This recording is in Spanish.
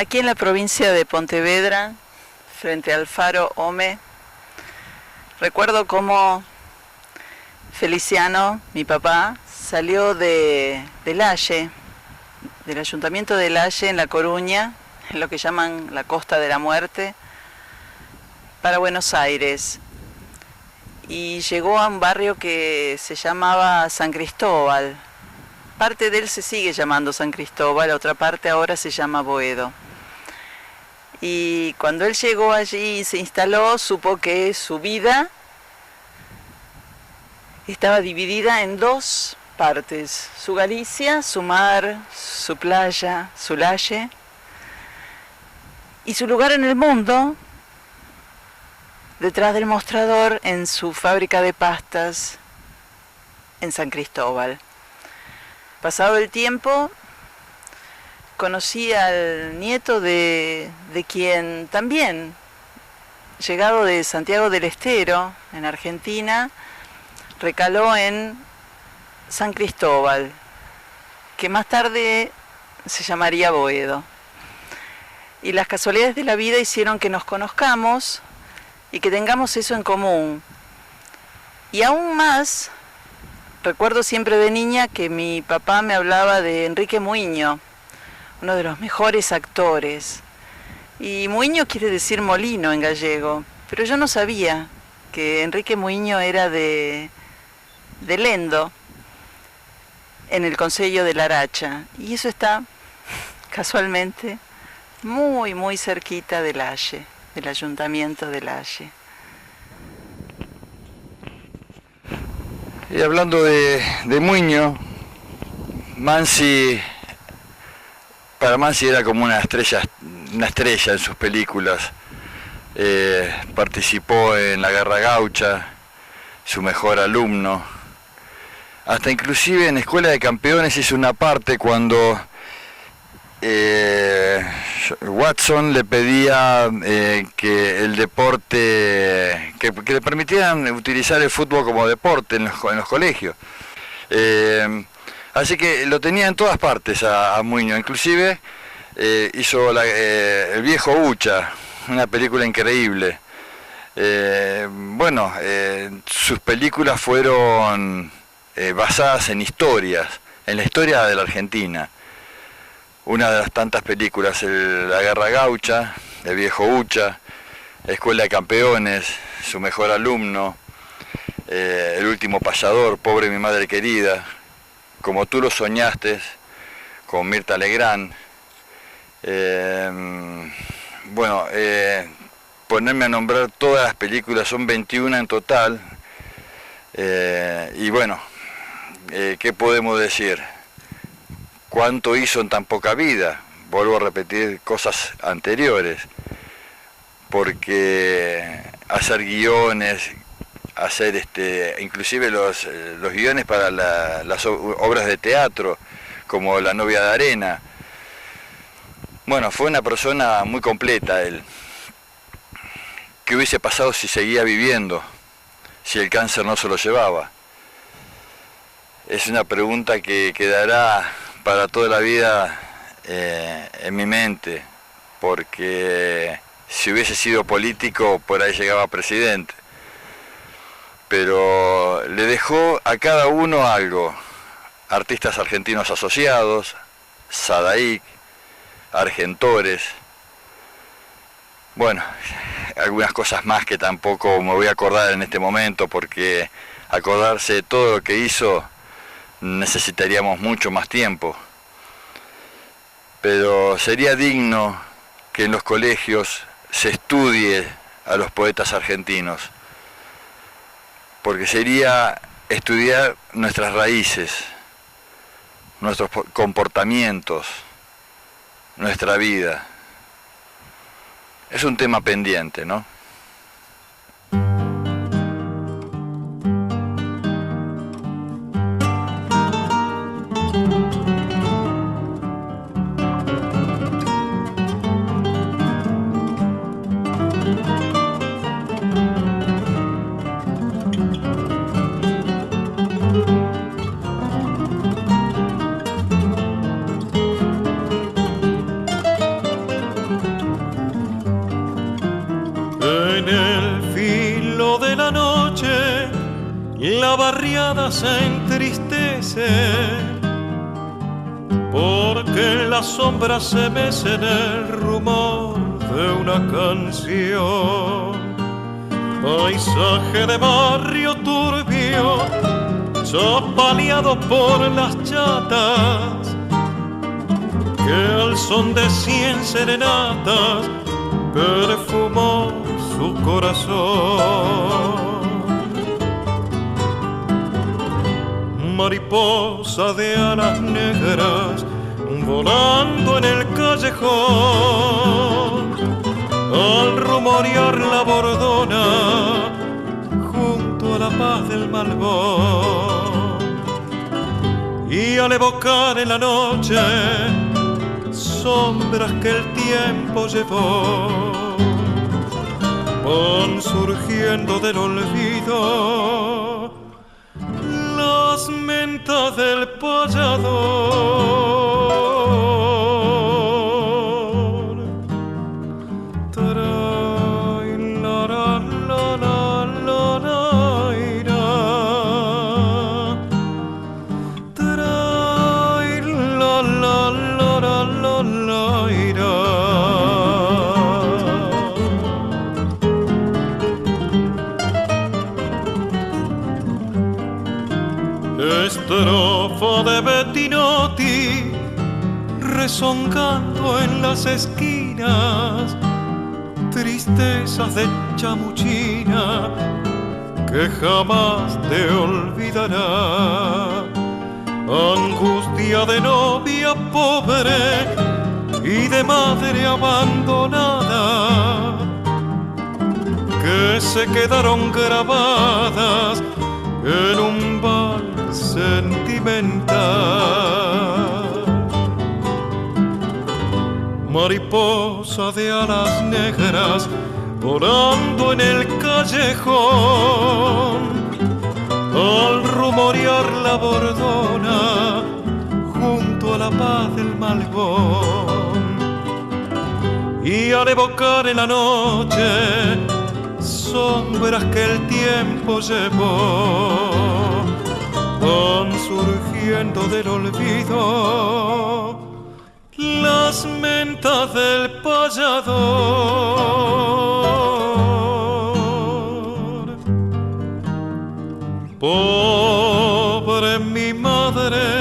Aquí en la provincia de Pontevedra, frente al faro Ome, recuerdo cómo Feliciano, mi papá, salió de Lalle, del ayuntamiento de Lalle en La Coruña, en lo que llaman la Costa de la Muerte, para Buenos Aires. Y llegó a un barrio que se llamaba San Cristóbal. Parte de él se sigue llamando San Cristóbal, otra parte ahora se llama Boedo. Y cuando él llegó allí y se instaló, supo que su vida estaba dividida en dos partes: su Galicia, su mar, su playa, su lalle, y su lugar en el mundo, detrás del mostrador en su fábrica de pastas en San Cristóbal. Pasado el tiempo, conocí al nieto de quien también, llegado de Santiago del Estero, en Argentina, recaló en San Cristóbal, que más tarde se llamaría Boedo. Y las casualidades de la vida hicieron que nos conozcamos y que tengamos eso en común. Y aún más, recuerdo siempre de niña que mi papá me hablaba de Enrique Muiño, uno de los mejores actores. Y Muiño quiere decir molino en gallego, pero yo no sabía que Enrique Muiño era de Lendo, en el concello de Laracha. Y eso está, casualmente, muy, muy cerquita de Lalle, del ayuntamiento de Lalle. Y hablando de Muiño, para Mansi era como una estrella en sus películas. Participó en la Guerra Gaucha, su mejor alumno. Hasta inclusive en Escuela de Campeones hizo una parte cuando Watson le pedía que el deporte, que le permitieran utilizar el fútbol como deporte en los colegios. Así que lo tenía en todas partes a Muiño. Inclusive hizo El viejo Ucha, una película increíble. Sus películas fueron basadas en historias, en la historia de la Argentina. Una de las tantas películas, La Guerra Gaucha, El viejo Ucha, Escuela de Campeones, Su mejor alumno, El último payador, Pobre mi madre querida, Como tú lo soñaste, con Mirta Legrand. Ponerme a nombrar todas las películas, son 21 en total. ¿Qué podemos decir? ¿Cuánto hizo en tan poca vida? Vuelvo a repetir cosas anteriores, porque hacer guiones, hacer inclusive los guiones para las obras de teatro, como La novia de arena. Bueno, fue una persona muy completa él. ¿Qué hubiese pasado si seguía viviendo, si el cáncer no se lo llevaba? Es una pregunta que quedará para toda la vida en mi mente, porque si hubiese sido político, por ahí llegaba presidente. Pero le dejó a cada uno algo: artistas argentinos asociados, Sadaic, Argentores, algunas cosas más que tampoco me voy a acordar en este momento, porque acordarse de todo lo que hizo necesitaríamos mucho más tiempo. Pero sería digno que en los colegios se estudie a los poetas argentinos, porque sería estudiar nuestras raíces, nuestros comportamientos, nuestra vida. Es un tema pendiente, ¿no? medio de la noche la barriada se entristece, porque en la sombra se mece en el rumor de una canción. Paisaje de barrio turbio, chapaleado por las chatas, que al son de 100 serenatas perfumó su corazón. Mariposa de alas negras volando en el callejón, al rumorear la bordona junto a la paz del Malbón, y al evocar en la noche sombras que el tiempo llevó, van surgiendo del olvido las mentas del payador. Tray, la, la, la, la, la, la, ira. Tray, la, la, la, la, la, la, ira. Estrofa de Bettinotti rezongando en las esquinas, tristezas de chamuchina que jamás te olvidará, angustia de novia pobre y de madre abandonada, que se quedaron grabadas en un vals sentimental. Mariposa de alas negras volando en el callejón, al rumorear la bordona junto a la paz del Malbón, y al evocar en la noche sombras que el tiempo llevó, van surgiendo del olvido las mentas del payador. Pobre mi madre,